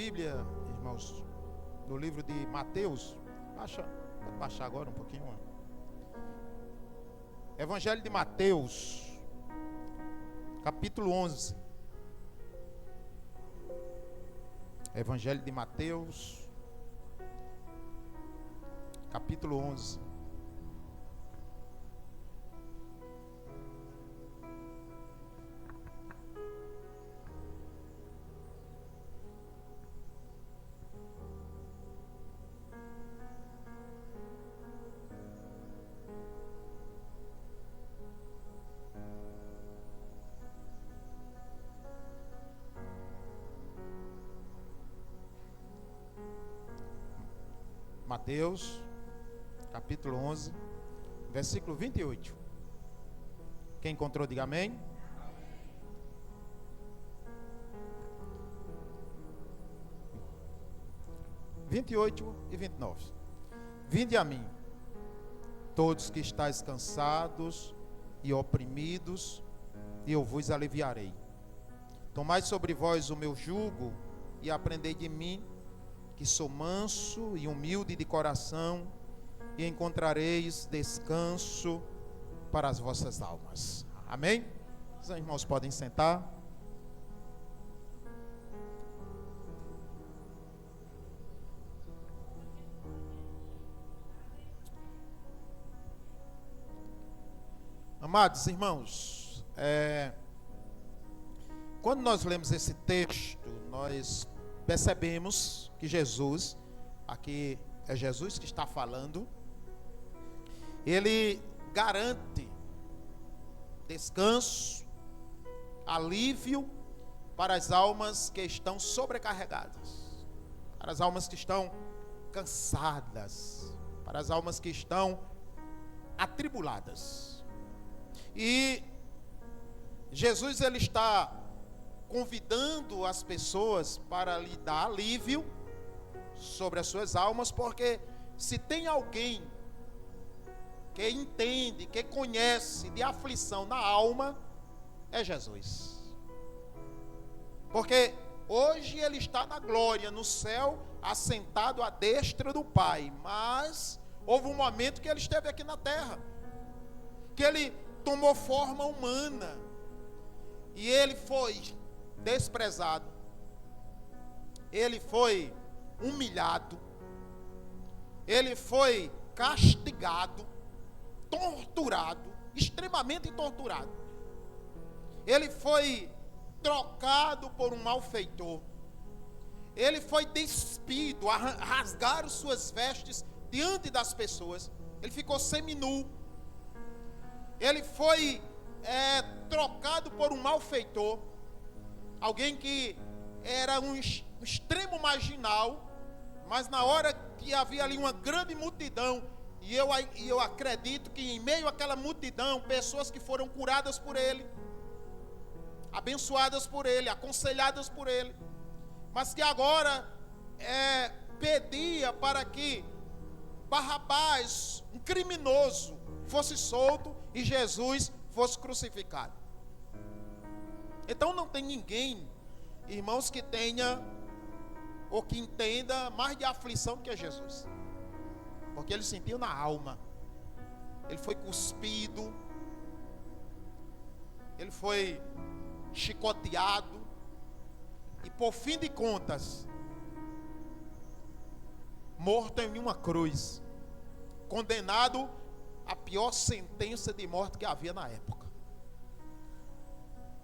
Bíblia, irmãos, no livro de Mateus. Pode baixar agora um pouquinho. Evangelho de Mateus, capítulo 11. Evangelho de Mateus, capítulo 11. Mateus, capítulo 11, versículo 28. Quem encontrou, diga amém. Amém. 28 e 29. Vinde a mim, todos que estáis cansados e oprimidos, e eu vos aliviarei. Tomai sobre vós o meu jugo e aprendei de mim, que sou manso e humilde de coração, e encontrareis descanso para as vossas almas. Amém? Os irmãos podem sentar. Amados irmãos, quando nós lemos esse texto, nós percebemos que Jesus, aqui é Jesus que está falando, ele garante descanso, alívio para as almas que estão sobrecarregadas, para as almas que estão cansadas, para as almas que estão atribuladas. E Jesus, ele está convidando as pessoas para lhe dar alívio sobre as suas almas, porque se tem alguém que entende, que conhece de aflição na alma, é Jesus. Porque hoje ele está na glória, no céu, assentado à destra do Pai, mas houve um momento que ele esteve aqui na terra, que ele tomou forma humana, e ele foi desprezado, ele foi humilhado, ele foi castigado, torturado, extremamente torturado. Ele foi trocado por um malfeitor. Ele foi despido, rasgaram suas vestes diante das pessoas. Ele ficou seminu. Ele foi trocado por um malfeitor. Alguém que era um extremo marginal, mas na hora que havia ali uma grande multidão, e eu acredito que em meio àquela multidão, pessoas que foram curadas por ele, abençoadas por ele, aconselhadas por ele, mas que agora pedia para que Barrabás, um criminoso, fosse solto e Jesus fosse crucificado. Então não tem ninguém, irmãos, que tenha ou que entenda mais de aflição que é Jesus, porque ele sentiu na alma. Ele foi cuspido, ele foi chicoteado, e por fim de contas, morto em uma cruz, condenado à pior sentença de morte que havia na época.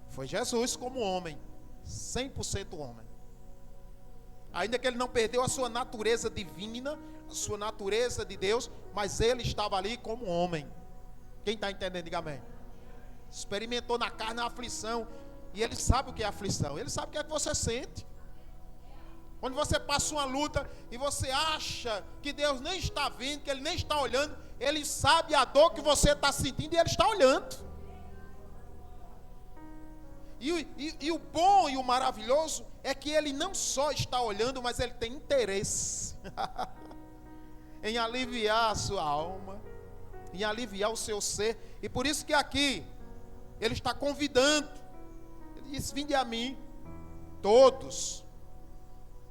Foi Jesus como homem, 100% homem. Ainda que ele não perdeu a sua natureza divina, a sua natureza de Deus, mas ele estava ali como homem. Quem está entendendo, diga amém. Experimentou na carne a aflição, e ele sabe o que é aflição, ele sabe o que é que você sente. Quando você passa uma luta e você acha que Deus nem está vendo, que ele nem está olhando, ele sabe a dor que você está sentindo e ele está olhando. E o bom e o maravilhoso é que ele não só está olhando, mas ele tem interesse em aliviar a sua alma, em aliviar o seu ser. E por isso que aqui ele está convidando. Ele diz: vinde a mim, todos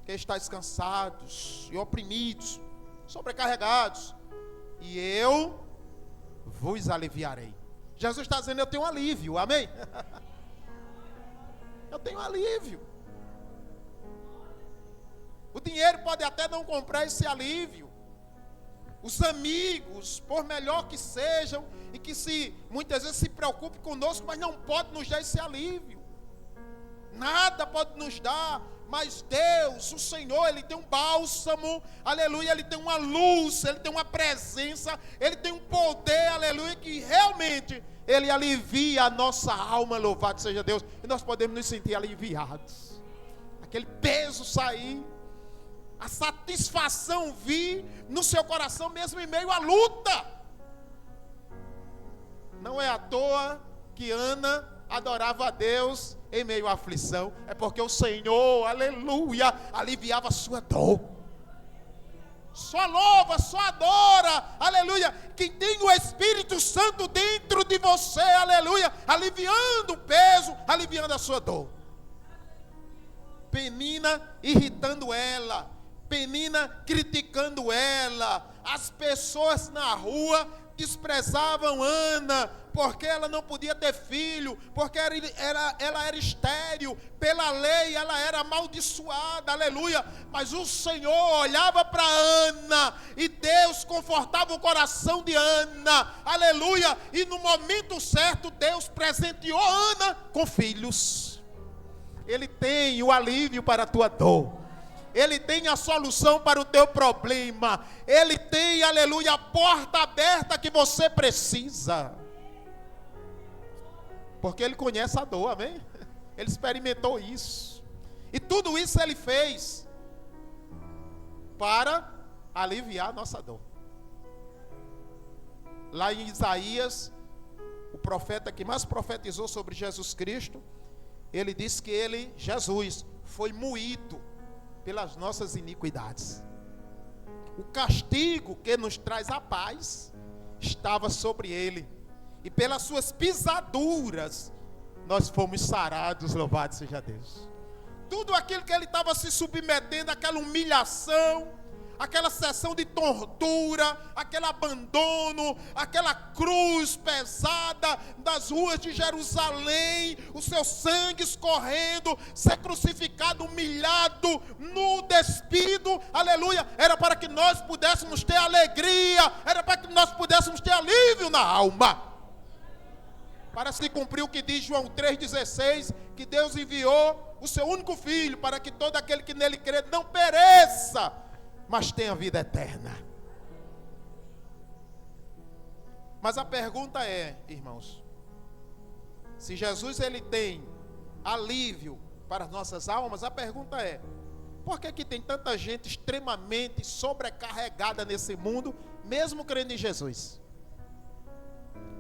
que estáis cansados e oprimidos, sobrecarregados, e eu vos aliviarei. Jesus está dizendo, eu tenho um alívio, amém? Eu tenho um alívio. O dinheiro pode até não comprar esse alívio. Os amigos, por melhor que sejam, e que muitas vezes se preocupem conosco, mas não pode nos dar esse alívio. Nada pode nos dar, mas Deus, o Senhor, Ele tem um bálsamo, aleluia, Ele tem uma luz, Ele tem uma presença, Ele tem um poder, aleluia, que realmente Ele alivia a nossa alma, louvado seja Deus, e nós podemos nos sentir aliviados, aquele peso sair, a satisfação vir no seu coração, mesmo em meio à luta. Não é à toa que Ana adorava a Deus em meio à aflição, é porque o Senhor, aleluia, aliviava a sua dor. Só louva, só adora, aleluia, quem tem o Espírito Santo dentro de você, aleluia, aliviando o peso, aliviando a sua dor. Penina irritando ela, Penina criticando ela, as pessoas na rua desprezavam Ana, porque ela não podia ter filho, porque ela era estéril, pela lei ela era amaldiçoada, aleluia, mas o Senhor olhava para Ana, e Deus confortava o coração de Ana, aleluia, e no momento certo Deus presenteou Ana com filhos. Ele tem o alívio para a tua dor, Ele tem a solução para o teu problema, Ele tem, aleluia, a porta aberta que você precisa, porque Ele conhece a dor, amém? Ele experimentou isso, e tudo isso Ele fez para aliviar a nossa dor. Lá em Isaías, o profeta que mais profetizou sobre Jesus Cristo, ele disse que ele, Jesus, foi moído pelas nossas iniquidades. O castigo que nos traz a paz estava sobre ele, e pelas suas pisaduras nós fomos sarados, louvado seja Deus. Tudo aquilo que ele estava se submetendo, aquela humilhação, aquela sessão de tortura, aquele abandono, aquela cruz pesada das ruas de Jerusalém, o seu sangue escorrendo, ser crucificado, humilhado, nu, despido, aleluia, era para que nós pudéssemos ter alegria, era para que nós pudéssemos ter alívio na alma, para se cumprir o que diz João 3,16, que Deus enviou o seu único filho, para que todo aquele que nele crê não pereça, mas tenha vida eterna. Mas a pergunta é, irmãos, se Jesus ele tem alívio para as nossas almas, a pergunta é, por que tem tanta gente extremamente sobrecarregada nesse mundo, mesmo crendo em Jesus?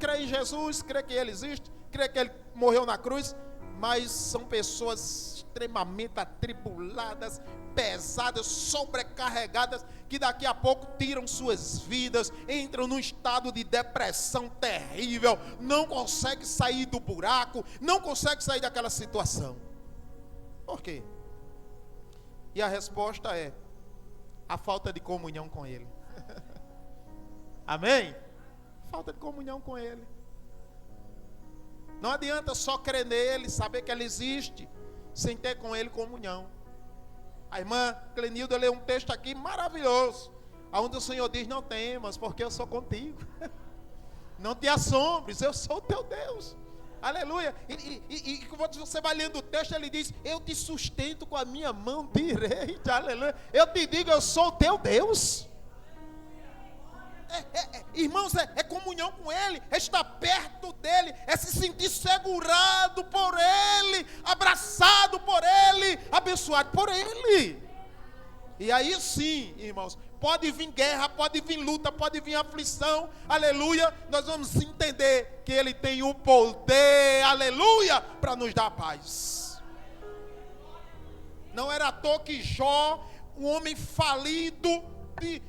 Crê em Jesus, crê que Ele existe, crê que Ele morreu na cruz, mas são pessoas extremamente atribuladas, pesadas, sobrecarregadas, que daqui a pouco tiram suas vidas, entram num estado de depressão terrível, não conseguem sair do buraco, não conseguem sair daquela situação. Por quê? E a resposta é a falta de comunhão com Ele. Amém? Falta de comunhão com Ele. Não adianta só crer nele, saber que Ele existe, sem ter com Ele comunhão. A irmã Clenilda leu um texto aqui maravilhoso, onde o Senhor diz, não temas, porque eu sou contigo. Não te assombres, eu sou o teu Deus. Aleluia. E quando você vai lendo o texto, ele diz, eu te sustento com a minha mão direita. Aleluia. Eu te digo, eu sou o teu Deus. Irmãos, é comunhão com Ele, é estar perto dEle, é se sentir segurado por Ele, abraçado por Ele, abençoado por Ele. E aí sim, irmãos, pode vir guerra, pode vir luta, pode vir aflição, aleluia, nós vamos entender que Ele tem o poder, aleluia, para nos dar paz. Não era à toa que Jó, um homem falido,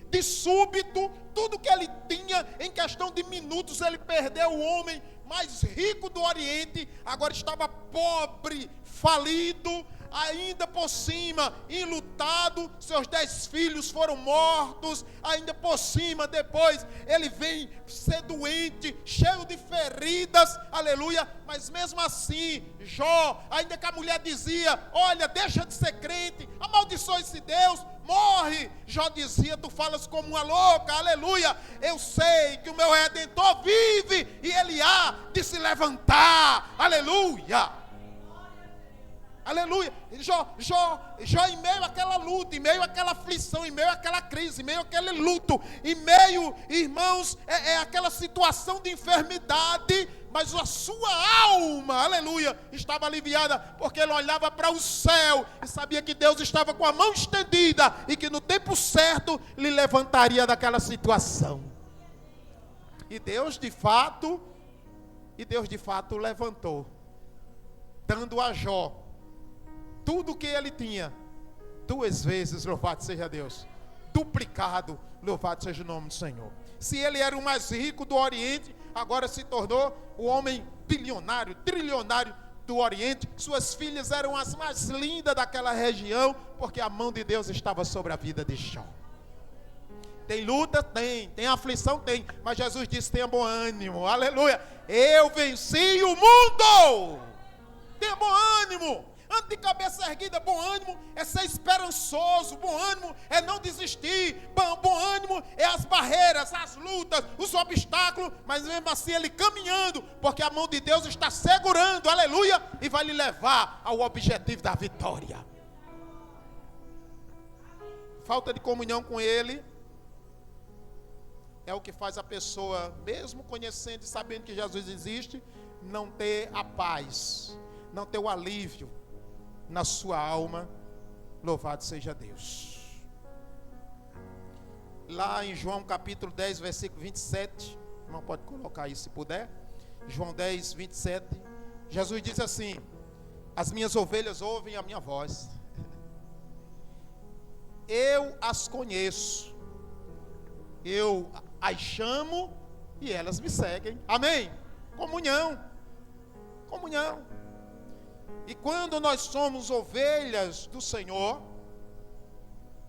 de súbito, tudo que ele tinha, em questão de minutos, ele perdeu. O homem mais rico do Oriente, agora estava pobre, falido, ainda por cima, enlutado, seus 10 filhos foram mortos, ainda por cima, depois, ele vem ser doente, cheio de feridas, aleluia, mas mesmo assim, Jó, ainda que a mulher dizia, olha, deixa de ser crente, amaldiçoa esse Deus, morre, Jó dizia, tu falas como uma louca, aleluia, eu sei que o meu Redentor vive, e ele há de se levantar, aleluia, aleluia. Jó em meio àquela luta, em meio àquela aflição, em meio àquela crise, em meio àquele luto, em meio, irmãos, aquela situação de enfermidade, mas a sua alma, aleluia, estava aliviada, porque ele olhava para o céu e sabia que Deus estava com a mão estendida e que no tempo certo lhe levantaria daquela situação. E Deus de fato o levantou, dando a Jó tudo que ele tinha, 2 vezes, louvado seja Deus, duplicado, louvado seja o nome do Senhor. Se ele era o mais rico do Oriente, agora se tornou o homem bilionário, trilionário do Oriente. Suas filhas eram as mais lindas daquela região, porque a mão de Deus estava sobre a vida de Jó. Tem luta? Tem aflição? Tem, mas Jesus disse, tenha bom ânimo, aleluia, eu venci o mundo, tenha bom ânimo. Ande de cabeça erguida, bom ânimo é ser esperançoso, bom ânimo é não desistir, bom ânimo é as barreiras, as lutas, os obstáculos, mas mesmo assim ele caminhando, porque a mão de Deus está segurando, aleluia, e vai lhe levar ao objetivo da vitória. Falta de comunhão com ele é o que faz a pessoa, mesmo conhecendo e sabendo que Jesus existe, não ter a paz, não ter o alívio na sua alma, louvado seja Deus. Lá em João capítulo 10, versículo 27, não pode colocar aí se puder, João 10, 27, Jesus diz assim, as minhas ovelhas ouvem a minha voz, eu as conheço, eu as chamo e elas me seguem, amém? Comunhão. E quando nós somos ovelhas do Senhor,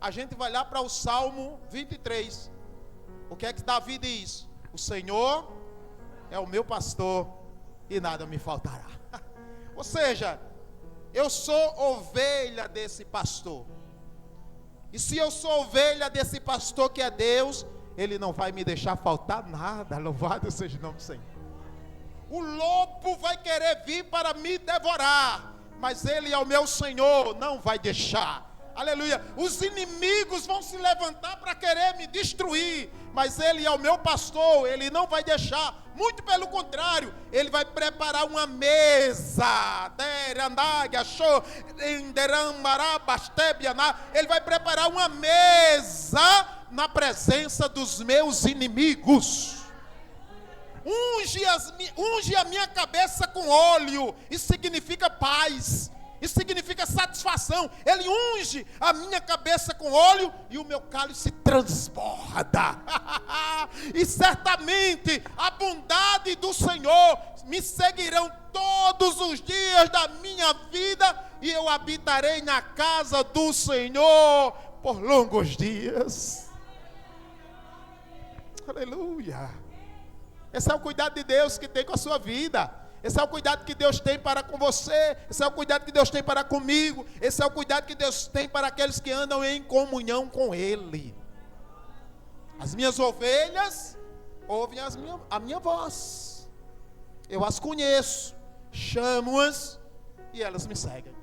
a gente vai lá para o Salmo 23. O que é que Davi diz? O Senhor é o meu pastor e nada me faltará. Ou seja, eu sou ovelha desse pastor. E se eu sou ovelha desse pastor que é Deus, ele não vai me deixar faltar nada. Louvado seja o nome do Senhor. O lobo vai querer vir para me devorar, mas ele é o meu Senhor, não vai deixar. Aleluia. Os inimigos vão se levantar para querer me destruir, mas ele é o meu pastor, ele não vai deixar. Muito pelo contrário, ele vai preparar uma mesa. Ele vai preparar uma mesa na presença dos meus inimigos. Unge a minha cabeça com óleo. Isso significa paz, isso significa satisfação. Ele unge a minha cabeça com óleo e o meu cálice transborda. E certamente a bondade do Senhor me seguirão todos os dias da minha vida, e eu habitarei na casa do Senhor por longos dias. Aleluia. Esse é o cuidado de Deus que tem com a sua vida. Esse é o cuidado que Deus tem para com você. Esse é o cuidado que Deus tem para comigo. Esse é o cuidado que Deus tem para aqueles que andam em comunhão com Ele. As minhas ovelhas ouvem a minha voz. Eu as conheço, chamo-as e elas me seguem.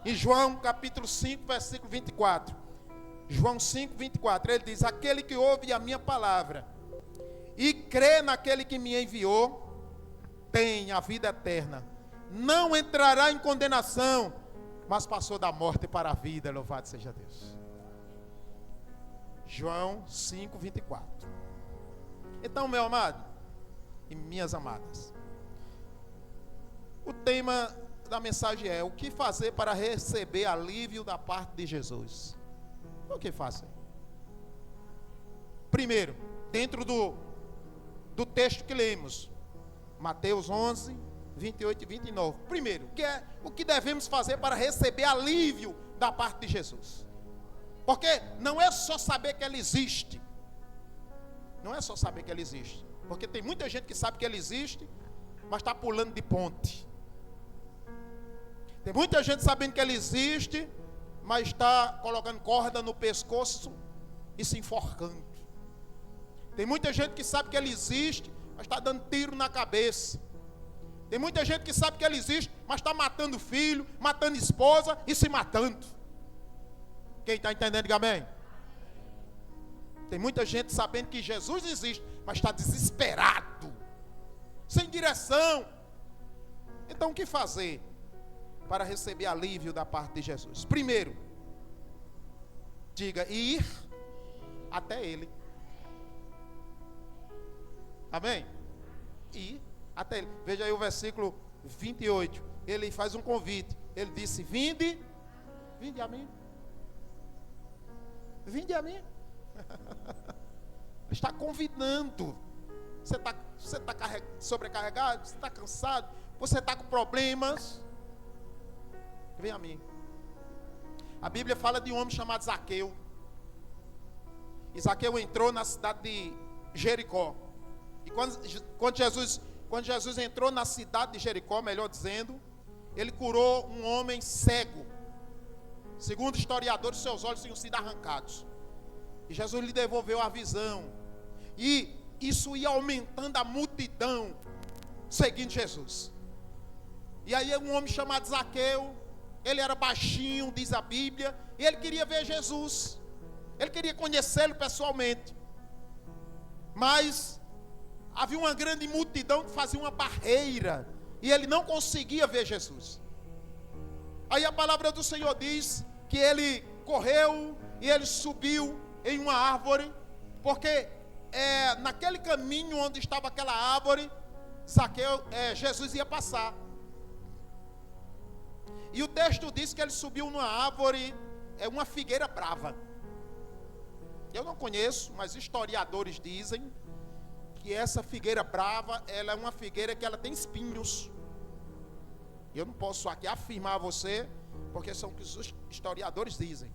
Em João capítulo 5, versículo 24. João 5, 24, ele diz, aquele que ouve a minha palavra e crê naquele que me enviou, tem a vida eterna, não entrará em condenação, mas passou da morte para a vida, louvado seja Deus. João 5, 24. Então, meu amado e minhas amadas, o tema da mensagem é, o que fazer para receber alívio da parte de Jesus? O que faça? Primeiro, dentro do texto que lemos, Mateus 11, 28 e 29. Primeiro, o que devemos fazer para receber alívio da parte de Jesus? Porque não é só saber que Ele existe. Não é só saber que Ele existe. Porque tem muita gente que sabe que Ele existe, mas está pulando de ponte. Tem muita gente sabendo que Ele existe, mas está colocando corda no pescoço e se enforcando. Tem muita gente que sabe que Ele existe, mas está dando tiro na cabeça. Tem muita gente que sabe que Ele existe, mas está matando filho, matando esposa e se matando. Quem está entendendo, diga amém? Tem muita gente sabendo que Jesus existe, mas está desesperado, sem direção. Então o que fazer para receber alívio da parte de Jesus? Primeiro, diga, ir até Ele. Amém? Ir até Ele. Veja aí o versículo 28. Ele faz um convite. Ele disse, vinde a mim. Vinde a mim. Está convidando. Você está sobrecarregado? Você está cansado? Você está com problemas? Vem a mim. A Bíblia fala de um homem chamado Zaqueu. E Zaqueu entrou na cidade de Jericó. E quando Jesus entrou na cidade de Jericó, melhor dizendo, ele curou um homem cego. Segundo historiadores, seus olhos tinham sido arrancados. E Jesus lhe devolveu a visão. E isso ia aumentando a multidão seguindo Jesus. E aí um homem chamado Zaqueu, ele era baixinho, diz a Bíblia, e ele queria ver Jesus. Ele queria conhecê-lo pessoalmente. Mas havia uma grande multidão que fazia uma barreira, e ele não conseguia ver Jesus. Aí a palavra do Senhor diz que ele correu e ele subiu em uma árvore, porque naquele caminho onde estava aquela árvore, Jesus ia passar. E o texto diz que ele subiu numa árvore, uma figueira brava. Eu não conheço, mas historiadores dizem que essa figueira brava, ela é uma figueira que ela tem espinhos. Eu não posso aqui afirmar a você, porque são o que os historiadores dizem.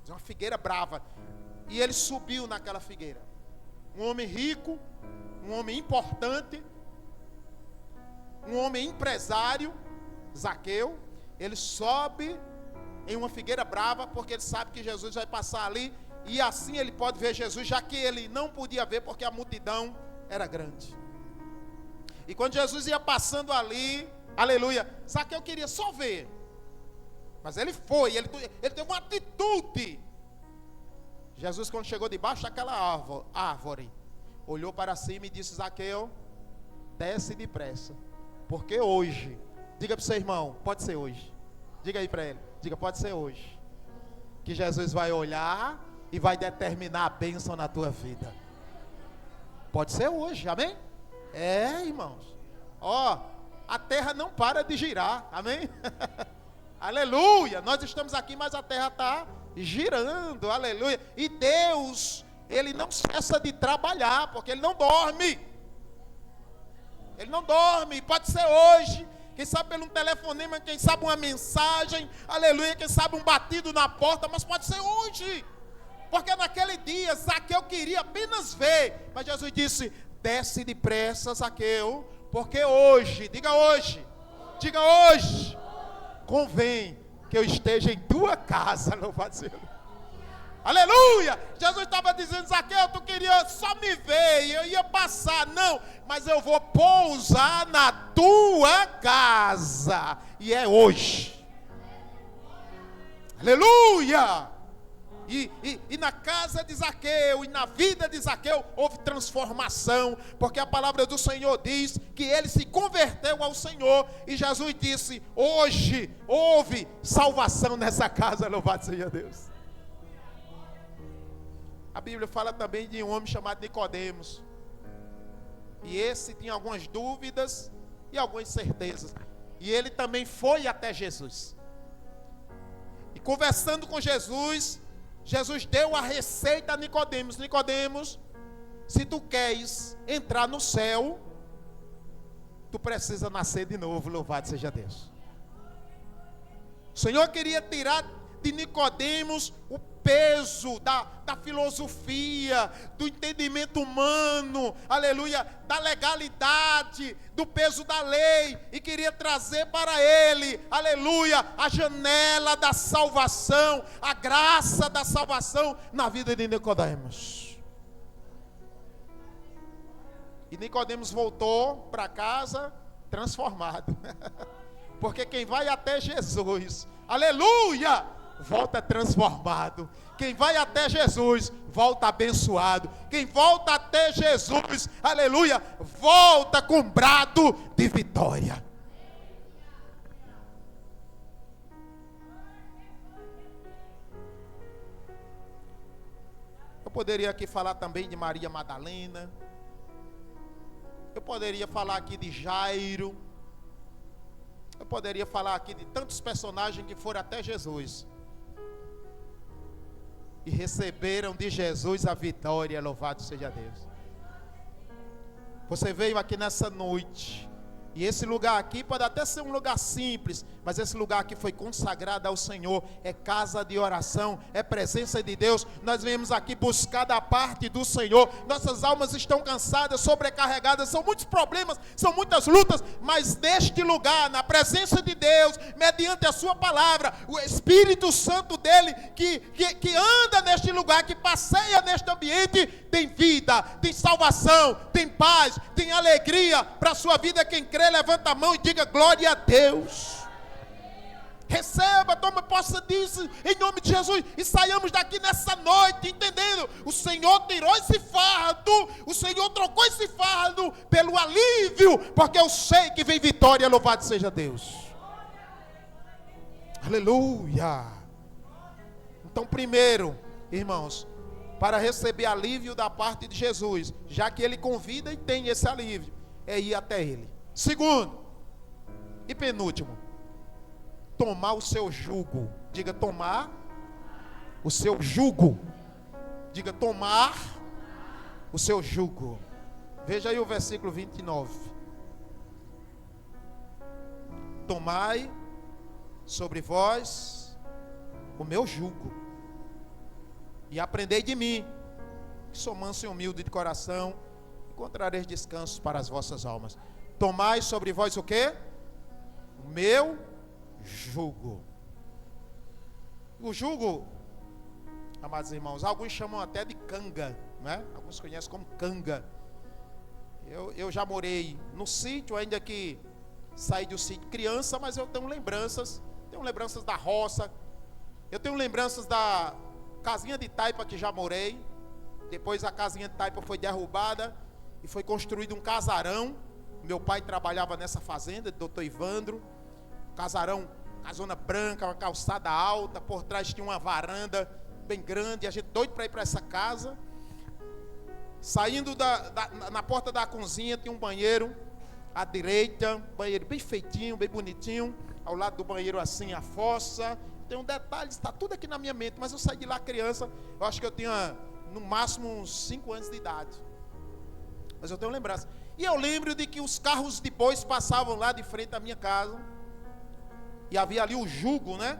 É uma figueira brava. E ele subiu naquela figueira. Um homem rico, um homem importante, um homem empresário, Zaqueu, ele sobe em uma figueira brava, porque ele sabe que Jesus vai passar ali, e assim ele pode ver Jesus, já que ele não podia ver, porque a multidão era grande. E quando Jesus ia passando ali, aleluia, Zaqueu queria só ver, mas ele foi, ele teve uma atitude. Jesus, quando chegou debaixo daquela árvore, olhou para cima e disse, Zaqueu, desce depressa, porque hoje, diga para o seu irmão, pode ser hoje, diga aí para ele, diga, pode ser hoje, que Jesus vai olhar e vai determinar a bênção na tua vida. Pode ser hoje, amém? Irmãos, a terra não para de girar, amém? Aleluia, nós estamos aqui, mas a terra está girando, aleluia. E Deus, Ele não cessa de trabalhar, porque Ele não dorme. Ele não dorme, pode ser hoje, quem sabe pelo telefonema, quem sabe uma mensagem, aleluia, quem sabe um batido na porta, mas pode ser hoje. Porque naquele dia, Zaqueu queria apenas ver, mas Jesus disse, desce depressa, Zaqueu, porque hoje, diga hoje, convém que eu esteja em tua casa, louvado seja. Aleluia! Jesus estava dizendo, Zaqueu, tu queria só me ver, e eu ia passar, não, mas eu vou pousar na tua casa, e é hoje. Aleluia! E na casa de Zaqueu, e na vida de Zaqueu, houve transformação, porque a palavra do Senhor diz que ele se converteu ao Senhor, e Jesus disse, hoje houve salvação nessa casa, louvado seja Deus. A Bíblia fala também de um homem chamado Nicodemos, e esse tinha algumas dúvidas e algumas certezas, e ele também foi até Jesus, e conversando com Jesus, Jesus deu a receita a Nicodemos. Nicodemos, se tu queres entrar no céu, tu precisa nascer de novo, louvado seja Deus. O Senhor queria tirar de Nicodemos o peso da filosofia, do entendimento humano, aleluia, da legalidade, do peso da lei, e queria trazer para ele, aleluia, a janela da salvação, a graça da salvação na vida de Nicodemos. E Nicodemos voltou para casa transformado, porque quem vai até Jesus, aleluia, volta transformado. Quem vai até Jesus, volta abençoado. Quem volta até Jesus, aleluia, volta com brado de vitória. Eu poderia aqui falar também de Maria Madalena. Eu poderia falar aqui de Jairo. Eu poderia falar aqui de tantos personagens que foram até Jesus e receberam de Jesus a vitória, louvado seja Deus. Você veio aqui nessa noite, e esse lugar aqui pode até ser um lugar simples, mas esse lugar aqui foi consagrado ao Senhor, é casa de oração, é presença de Deus. Nós viemos aqui buscar da parte do Senhor. Nossas almas estão cansadas, sobrecarregadas, são muitos problemas, são muitas lutas, mas neste lugar, na presença de Deus, mediante a sua palavra, o Espírito Santo dele, que anda neste lugar, que passeia neste ambiente, tem vida, tem salvação, tem paz, tem alegria para a sua vida. Quem crê, levanta a mão e diga glória a Deus. Receba, toma posse disso em nome de Jesus, e saiamos daqui nessa noite entendendo: o Senhor tirou esse fardo, o Senhor trocou esse fardo pelo alívio, porque eu sei que vem vitória, louvado seja Deus. Aleluia. Então, primeiro, irmãos, para receber alívio da parte de Jesus, já que Ele convida e tem esse alívio, é ir até Ele. Segundo e penúltimo, tomar o seu jugo. Diga tomar o seu jugo. Diga tomar o seu jugo. Veja aí o versículo 29. Tomai sobre vós o meu jugo e aprendei de mim, que sou manso e humilde de coração, encontrareis descanso para as vossas almas. Tomai sobre vós o quê? O meu jugo. O jugo, amados irmãos, alguns chamam até de canga, né? Alguns conhecem como canga. Eu já morei no sítio, ainda que saí do sítio criança, mas eu tenho lembranças da roça, eu tenho lembranças da casinha de taipa que já morei. Depois a casinha de taipa foi derrubada e foi construído um casarão. Meu pai trabalhava nessa fazenda, doutor Ivandro. Casarão, casona branca, uma calçada alta, por trás tinha uma varanda bem grande, a gente doido para ir para essa casa. Saindo na porta da cozinha tinha um banheiro à direita, banheiro bem feitinho, bem bonitinho. Ao lado do banheiro assim a fossa. Tem um detalhe, está tudo aqui na minha mente, mas eu saí de lá criança, eu acho que eu tinha no máximo uns 5 anos de idade. Mas eu tenho lembrança. E eu lembro de que os carros de bois passavam lá de frente à minha casa. E havia ali o jugo, né?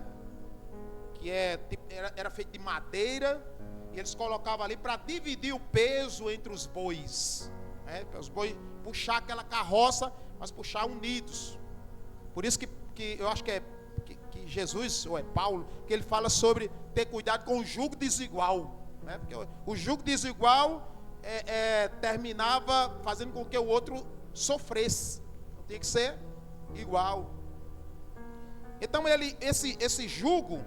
Que era feito de madeira. E eles colocavam ali para dividir o peso entre os bois, né? Para os bois puxar aquela carroça, mas puxar unidos. Por isso que eu acho que Jesus, ou é Paulo, que ele fala sobre ter cuidado com o jugo desigual, né? Porque o jugo desigual terminava fazendo com que o outro sofresse. Tinha que ser igual. Então esse jugo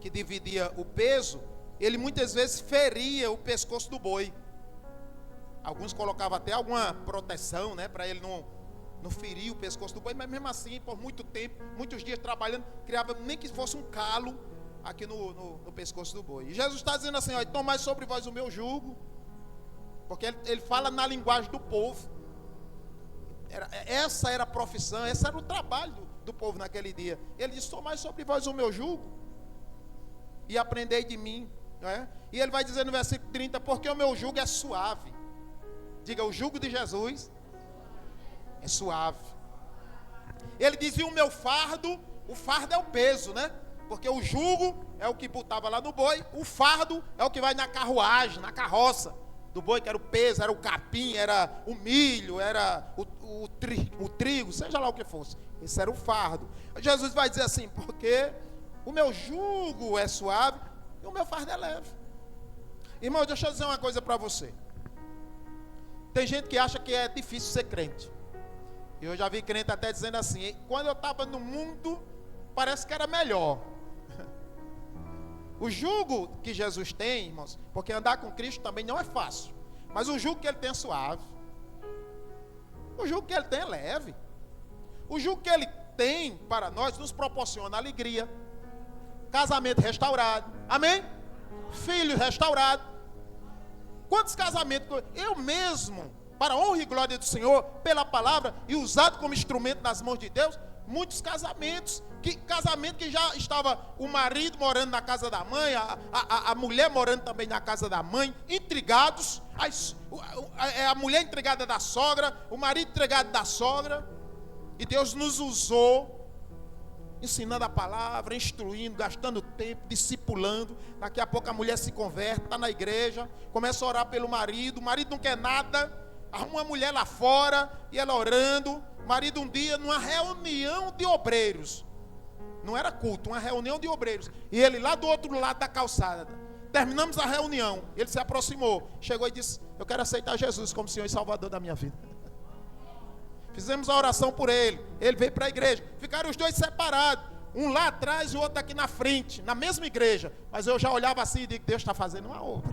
que dividia o peso, ele muitas vezes feria o pescoço do boi. Alguns colocavam até alguma proteção, né, para ele não ferir o pescoço do boi, mas mesmo assim, por muito tempo, muitos dias trabalhando, criava nem que fosse um calo aqui no pescoço do boi. E Jesus está dizendo assim: ó, tomai sobre vós o meu jugo, porque ele fala na linguagem do povo. Essa era a profissão, esse era o trabalho do povo naquele dia. Ele diz: tomai sobre vós o meu jugo e aprendei de mim, né? E ele vai dizer no versículo 30: porque o meu jugo é suave. Diga, o jugo de Jesus é suave. Ele dizia: o meu fardo, o fardo é o peso, né? Porque o jugo é o que botava lá no boi, o fardo é o que vai na carruagem, na carroça do boi, que era o peso, era o capim, era o milho, era o trigo, seja lá o que fosse. Esse era o fardo. Jesus vai dizer assim: porque o meu jugo é suave e o meu fardo é leve. Irmão, deixa eu dizer uma coisa para você. Tem gente que acha que é difícil ser crente. Eu já vi crente até dizendo assim: quando eu estava no mundo, parece que era melhor. O jugo que Jesus tem, irmãos, porque andar com Cristo também não é fácil, mas o jugo que ele tem é suave. O jugo que ele tem é leve. O jugo que ele tem para nós nos proporciona alegria, casamento restaurado, amém? Filho restaurado. Quantos casamentos eu mesmo, para a honra e glória do Senhor, pela palavra e usado como instrumento nas mãos de Deus, muitos casamentos que já estava o marido morando na casa da mãe, a mulher morando também na casa da mãe, intrigados, a mulher entregada da sogra, o marido entregado da sogra, e Deus nos usou, ensinando a palavra, instruindo, gastando tempo, discipulando. Daqui a pouco a mulher se converte, está na igreja, começa a orar pelo marido, o marido não quer nada, arruma uma mulher lá fora, e ela orando. O marido um dia, numa reunião de obreiros, não era culto, uma reunião de obreiros, e ele lá do outro lado da calçada, terminamos a reunião, ele se aproximou, chegou e disse: eu quero aceitar Jesus como Senhor e Salvador da minha vida. Fizemos a oração por ele, ele veio para a igreja, ficaram os dois separados, um lá atrás e o outro aqui na frente, na mesma igreja, mas eu já olhava assim e digo: Deus está fazendo uma obra.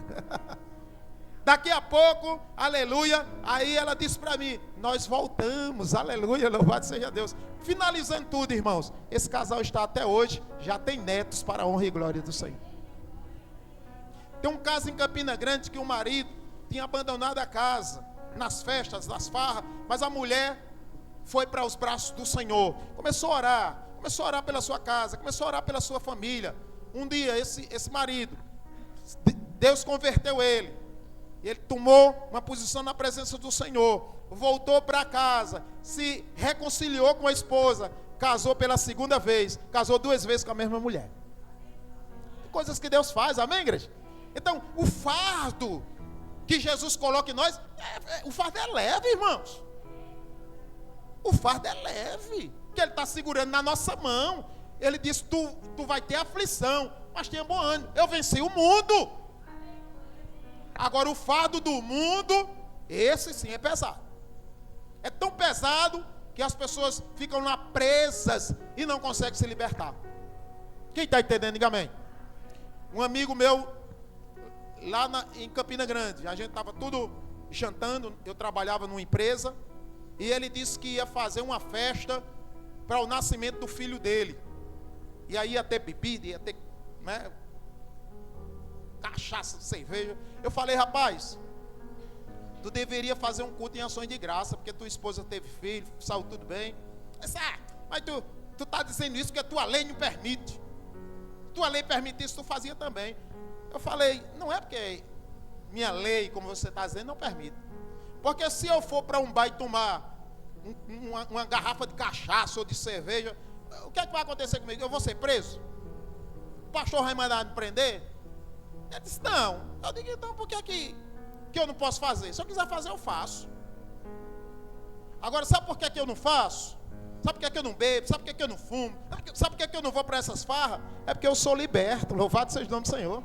Daqui a pouco, aleluia, aí ela disse para mim: nós voltamos, aleluia, louvado seja Deus. Finalizando tudo, irmãos, esse casal está até hoje, já tem netos para a honra e glória do Senhor. Tem um caso em Campina Grande que o marido tinha abandonado a casa, nas festas, nas farras, mas a mulher foi para os braços do Senhor, começou a orar pela sua casa, começou a orar pela sua família. Um dia esse marido, Deus converteu ele, ele tomou uma posição na presença do Senhor, voltou para casa, se reconciliou com a esposa, casou pela segunda vez, casou 2 vezes com a mesma mulher. Coisas que Deus faz, amém, igreja? Então, o fardo que Jesus coloca em nós, o fardo é leve, irmãos. O fardo é leve, que Ele está segurando na nossa mão. Ele disse: tu vai ter aflição, mas tenha bom ânimo, eu venci o mundo. Agora o fardo do mundo, esse sim é pesado. É tão pesado que as pessoas ficam lá presas e não conseguem se libertar. Quem está entendendo, diga amém. Um amigo meu, lá em Campina Grande, a gente estava tudo jantando, eu trabalhava numa empresa, e ele disse que ia fazer uma festa para o nascimento do filho dele. E aí ia ter bebida, ia ter, né, cachaça, cerveja. Eu falei: rapaz, tu deveria fazer um culto em ações de graça, porque tua esposa teve filho, saiu tudo bem. Mas tu está dizendo isso porque a tua lei não permite. Tua lei permite isso, tu fazia também. Eu falei: não é porque minha lei, como você está dizendo, não permite. Porque se eu for para um bar e tomar uma garrafa de cachaça ou de cerveja, o que é que vai acontecer comigo? Eu vou ser preso? O pastor vai mandar me prender? Ele disse: não. Eu digo: então por que eu não posso fazer? Se eu quiser fazer, eu faço. Agora, sabe por que eu não faço? Sabe por que eu não bebo? Sabe por que eu não fumo? Sabe por que eu não vou para essas farras? É porque eu sou liberto. Louvado seja o nome do Senhor.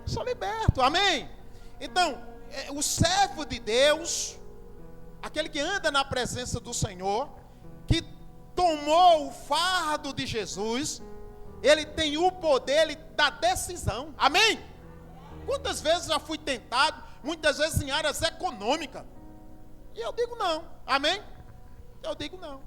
Sou liberto, amém? Então, o servo de Deus, aquele que anda na presença do Senhor, que tomou o fardo de Jesus, ele tem o poder da decisão, amém? Quantas vezes já fui tentado, muitas vezes em áreas econômicas, e eu digo não, amém? Eu digo não,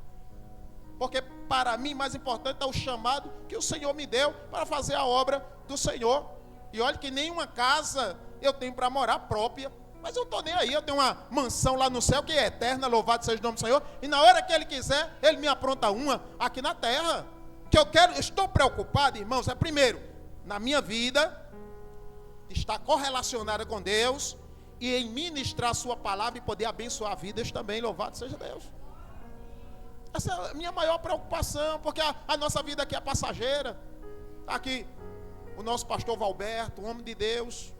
porque para mim mais importante é o chamado que o Senhor me deu para fazer a obra do Senhor. E olha que nenhuma casa eu tenho para morar própria, mas eu estou nem aí, eu tenho uma mansão lá no céu que é eterna, louvado seja o nome do Senhor, e na hora que Ele quiser, Ele me apronta uma aqui na terra. Que eu estou preocupado, irmãos, primeiro, na minha vida, estar correlacionada com Deus, e em ministrar a sua palavra e poder abençoar vidas também, louvado seja Deus. Essa é a minha maior preocupação, porque a nossa vida aqui é passageira. Está aqui o nosso pastor Valberto, um homem de Deus,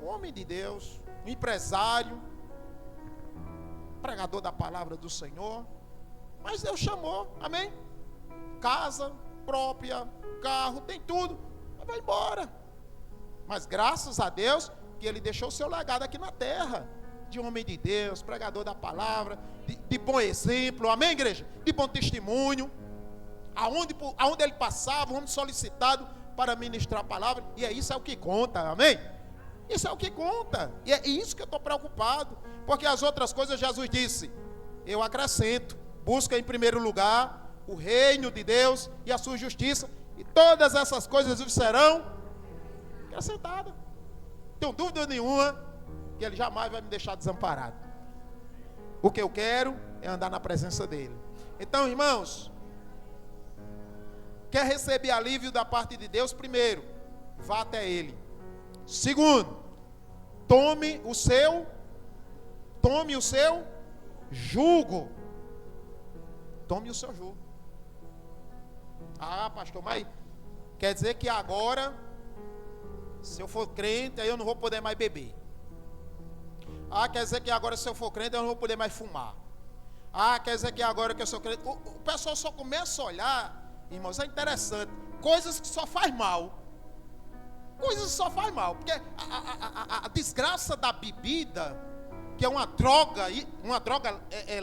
um empresário, pregador da palavra do Senhor, mas Deus chamou, amém? Casa própria, carro, tem tudo, mas vai embora. Mas graças a Deus que ele deixou o seu legado aqui na terra, de homem de Deus, pregador da palavra, de bom exemplo, amém, igreja? De bom testemunho, aonde ele passava, um homem solicitado para ministrar a palavra, e isso é o que conta, amém? Isso é o que conta, e é isso que eu estou preocupado, porque as outras coisas Jesus disse, eu acrescento, busca em primeiro lugar o reino de Deus e a sua justiça, e todas essas coisas vos serão acrescentadas. Não tenho dúvida nenhuma que ele jamais vai me deixar desamparado. O que eu quero é andar na presença dele. Então, irmãos, quer receber alívio da parte de Deus? Primeiro, vá até ele. Segundo, tome o seu jugo. Tome o seu jugo. Ah, pastor, mas quer dizer que agora, se eu for crente, aí eu não vou poder mais beber. Ah, quer dizer que agora, se eu for crente, eu não vou poder mais fumar. Ah, quer dizer que agora que eu sou crente... O pessoal só começa a olhar, irmãos, é interessante, coisas que só faz mal. Coisas que só faz mal. Porque a desgraça da bebida, que é uma droga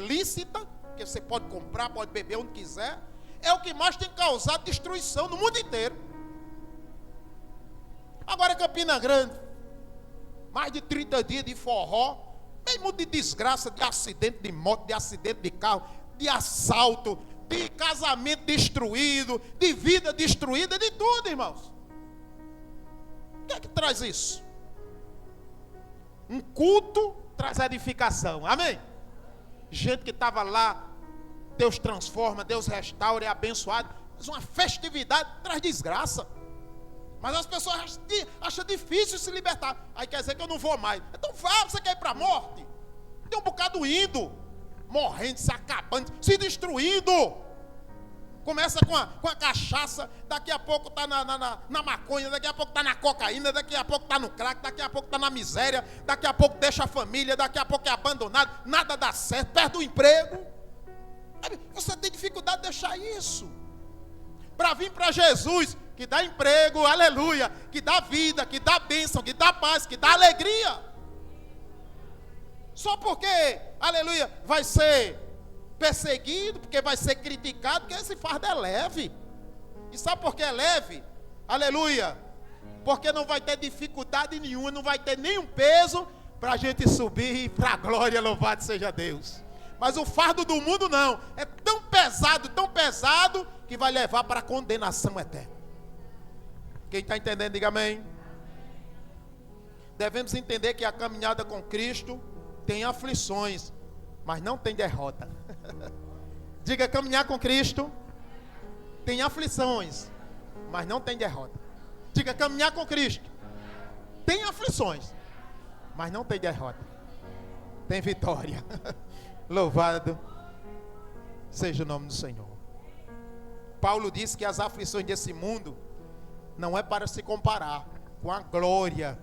lícita, que você pode comprar, pode beber onde quiser, é o que mais tem causado destruição no mundo inteiro. Agora Campina Grande, mais de 30 dias de forró, mesmo de desgraça, de acidente de moto, de acidente de carro, de assalto, de casamento destruído, de vida destruída, de tudo, irmãos. O que é que traz isso? Um culto traz edificação, amém? Gente que estava lá, Deus transforma, Deus restaura, é abençoado. Mas uma festividade traz desgraça. Mas as pessoas acham difícil se libertar. Aí quer dizer que eu não vou mais. Então vá, você quer ir para a morte? Tem um bocado indo, morrendo, se acabando, se destruindo. Começa com a cachaça, daqui a pouco está na maconha, daqui a pouco está na cocaína, daqui a pouco está no crack, daqui a pouco está na miséria, daqui a pouco deixa a família, daqui a pouco é abandonado, nada dá certo, perde o emprego. Você tem dificuldade de deixar isso. Para vir para Jesus, que dá emprego, aleluia, que dá vida, que dá bênção, que dá paz, que dá alegria. Só porque, aleluia, vai ser perseguido, porque vai ser criticado, porque esse fardo é leve. E sabe por que é leve? Aleluia. Porque não vai ter dificuldade nenhuma, não vai ter nenhum peso para a gente subir para a glória, louvado seja Deus. Mas o fardo do mundo não, é tão pesado, que vai levar para a condenação eterna. Quem está entendendo, diga amém. Devemos entender que a caminhada com Cristo tem aflições, mas não tem derrota. Diga, caminhar com Cristo tem aflições, mas não tem derrota. Diga, caminhar com Cristo tem aflições, mas não tem derrota. Tem vitória. Louvado seja o nome do Senhor. Paulo disse que as aflições desse mundo não é para se comparar com a glória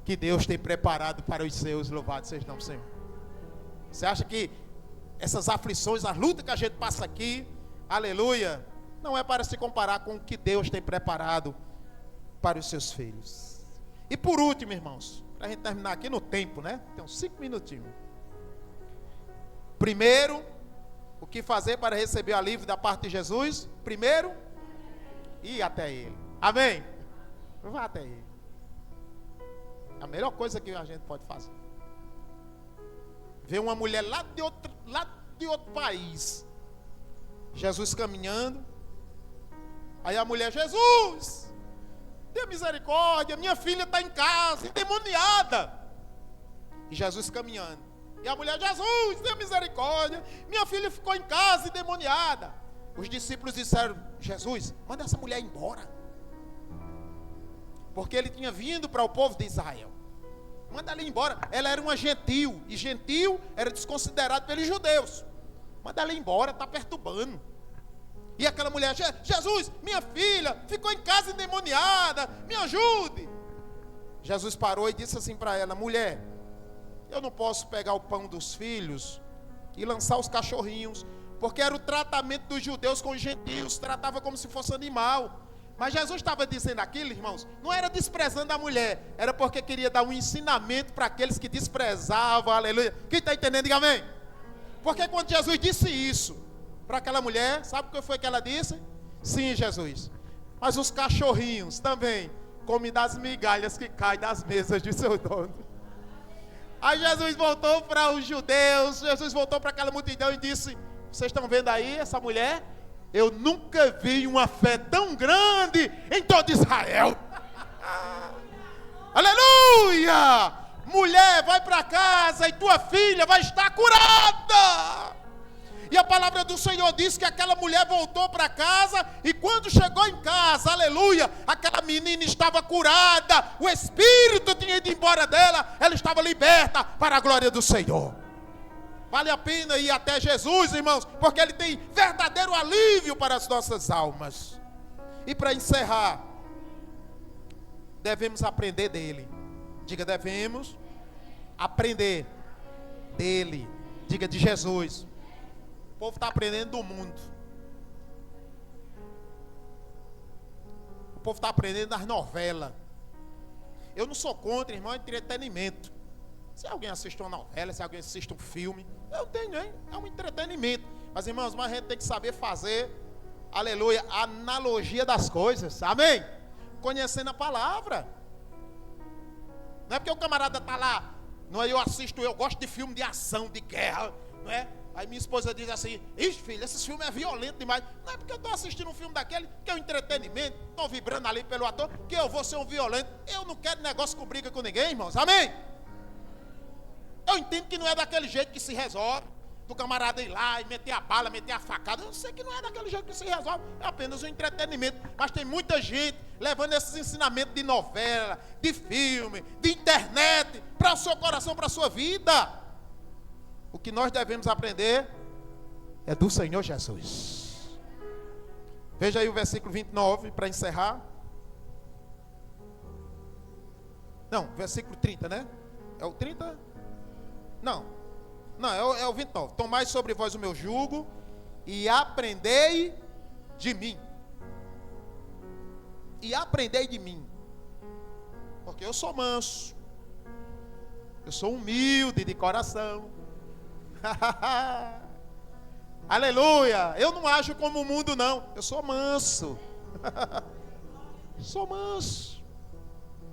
que Deus tem preparado para os seus. Louvado seja o nome do Senhor. Você acha que essas aflições, as lutas que a gente passa aqui, aleluia, não é para se comparar com o que Deus tem preparado para os seus filhos. E por último, irmãos, para a gente terminar aqui no tempo, né? Tem uns 5 minutinhos. Primeiro, o que fazer para receber o alívio da parte de Jesus? Primeiro, ir até Ele. Amém? Vá até Ele. A melhor coisa que a gente pode fazer. Ver uma mulher lá de outro país. Jesus caminhando. Aí a mulher, Jesus, tenha misericórdia, minha filha está em casa, endemoniada. E Jesus caminhando. E a mulher, Jesus, tenha misericórdia, minha filha ficou em casa endemoniada. Os discípulos disseram, Jesus, manda essa mulher embora. Porque ele tinha vindo para o povo de Israel. Manda ela embora. Ela era uma gentil. E gentil era desconsiderado pelos judeus. Manda ela embora, está perturbando. E aquela mulher, Jesus, minha filha, ficou em casa endemoniada, me ajude. Jesus parou e disse assim para ela: mulher, eu não posso pegar o pão dos filhos e lançar os cachorrinhos, porque era o tratamento dos judeus com os gentios, tratava como se fosse animal. Mas Jesus estava dizendo aquilo, irmãos, não era desprezando a mulher, era porque queria dar um ensinamento para aqueles que desprezavam, aleluia. Quem está entendendo, diga amém. Porque quando Jesus disse isso para aquela mulher, sabe o que foi que ela disse? Sim, Jesus, mas os cachorrinhos também comem das migalhas que caem das mesas de seu dono. Aí Jesus voltou para os judeus, Jesus voltou para aquela multidão e disse: vocês estão vendo aí essa mulher? Eu nunca vi uma fé tão grande em todo Israel. Aleluia! Mulher, vai para casa e tua filha vai estar curada. E a palavra do Senhor diz que aquela mulher voltou para casa e quando chegou em casa, aleluia, aquela menina estava curada, o espírito tinha ido embora dela, ela estava liberta para a glória do Senhor. Vale a pena ir até Jesus, irmãos, porque Ele tem verdadeiro alívio para as nossas almas. E para encerrar, devemos aprender dele. Diga, devemos aprender dele. Diga, de Jesus. O povo está aprendendo do mundo. O povo está aprendendo das novelas. Eu não sou contra, irmão, entretenimento. Se alguém assiste uma novela, se alguém assiste um filme, eu tenho, hein? É um entretenimento. Mas, irmãos, a gente tem que saber fazer, aleluia, a analogia das coisas, amém? Conhecendo a palavra. Não é porque o camarada está lá, não é? Eu gosto de filme de ação, de guerra, não é? Aí minha esposa diz assim: ixi, filho, esse filme é violento demais. Não é porque eu estou assistindo um filme daquele, que é um entretenimento, estou vibrando ali pelo ator, que eu vou ser um violento. Eu não quero negócio com briga com ninguém, irmãos, amém? Eu entendo que não é daquele jeito que se resolve, do camarada ir lá e meter a bala, meter a facada. Eu sei que não é daquele jeito que se resolve, é apenas um entretenimento. Mas tem muita gente levando esses ensinamentos de novela, de filme, de internet, para o seu coração, para a sua vida. O que nós devemos aprender é do Senhor Jesus. Veja aí o versículo 29 para encerrar. Não, versículo 30, né? É o 30? Não, é o 29. Tomai sobre vós o meu jugo e aprendei de mim. E aprendei de mim. Porque eu sou manso. Eu sou humilde de coração. Aleluia. Eu não ajo como o mundo, não. Eu sou manso. Sou manso.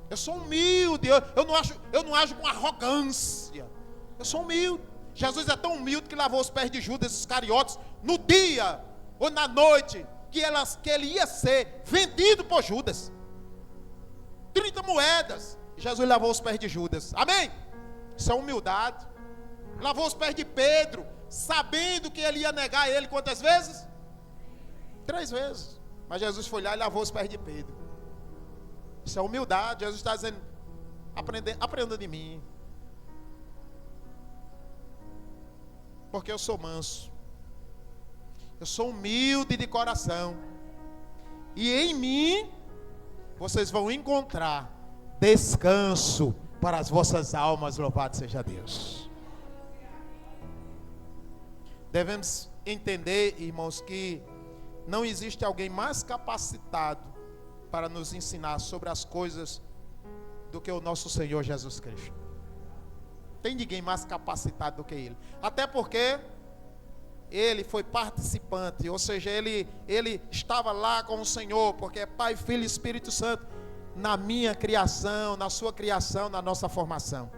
Eu sou humilde. Eu não ajo com arrogância. Eu sou humilde. Jesus é tão humilde que lavou os pés de Judas Iscariotes no dia ou na noite que ele ia ser vendido por Judas. 30 moedas. Jesus lavou os pés de Judas. Amém? Isso é humildade. Lavou os pés de Pedro, sabendo que ele ia negar ele quantas vezes? 3 vezes. Mas Jesus foi lá e lavou os pés de Pedro. Isso é humildade. Jesus está dizendo: aprenda de mim. Porque eu sou manso. Eu sou humilde de coração. E em mim vocês vão encontrar descanso para as vossas almas. Louvado seja Deus. Devemos entender, irmãos, que não existe alguém mais capacitado para nos ensinar sobre as coisas do que o nosso Senhor Jesus Cristo. Tem ninguém mais capacitado do que Ele. Até porque Ele foi participante, ou seja, Ele estava lá com o Senhor, porque é Pai, Filho e Espírito Santo, na minha criação, na sua criação, na nossa formação.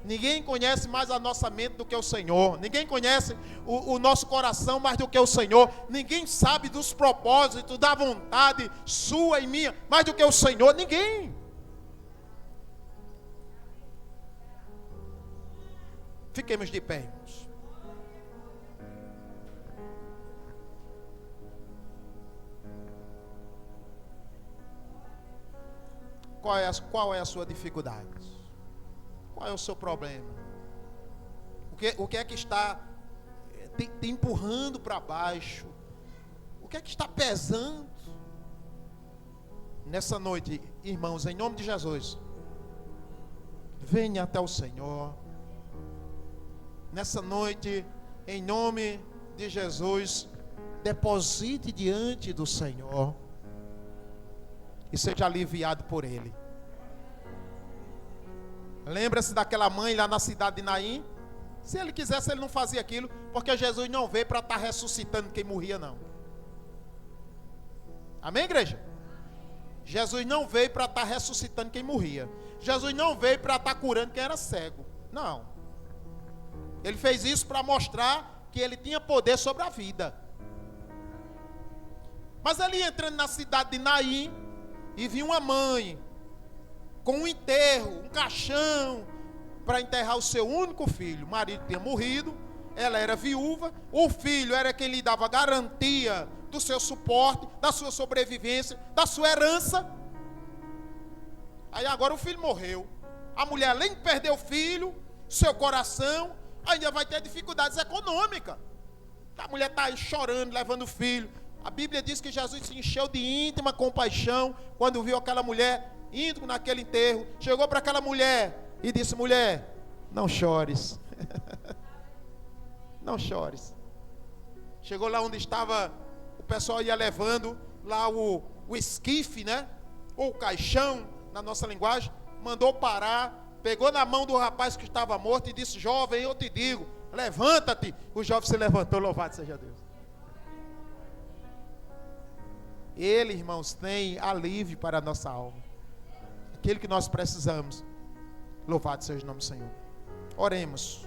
Ninguém conhece mais a nossa mente do que o Senhor. Ninguém conhece o nosso coração mais do que o Senhor. Ninguém sabe dos propósitos, da vontade sua e minha mais do que o Senhor. Ninguém. Fiquemos de pé, irmãos. Qual é a sua dificuldade? Qual Qual é o seu problema? O que é que está te empurrando para baixo? O que é que está pesando? Nessa noite, irmãos, em nome de Jesus, venha até o Senhor. Nessa noite, em nome de Jesus, deposite diante do Senhor e seja aliviado por Ele. Lembra-se daquela mãe lá na cidade de Naim? Se ele quisesse, ele não fazia aquilo, porque Jesus não veio para estar ressuscitando quem morria, não. Amém, igreja? Jesus não veio para estar ressuscitando quem morria. Jesus não veio para estar curando quem era cego. Não. Ele fez isso para mostrar que ele tinha poder sobre a vida. Mas ali entrando na cidade de Naim, e viu uma mãe com um enterro, um caixão, para enterrar o seu único filho. O marido tinha morrido, ela era viúva, o filho era quem lhe dava garantia do seu suporte, da sua sobrevivência, da sua herança. Aí agora o filho morreu. A mulher, além de perder o filho, seu coração, ainda vai ter dificuldades econômicas. A mulher está aí chorando, levando o filho. A Bíblia diz que Jesus se encheu de íntima compaixão quando viu aquela mulher indo naquele enterro. Chegou para aquela mulher e disse: mulher, não chores. Não chores. Chegou lá onde estava, o pessoal ia levando lá o esquife, né? Ou o caixão, na nossa linguagem. Mandou parar, pegou na mão do rapaz que estava morto e disse: jovem, eu te digo, levanta-te. O jovem se levantou, louvado seja Deus. Ele, irmãos, tem alívio para a nossa alma. Aquele que nós precisamos. Louvado seja o nome do Senhor. Oremos.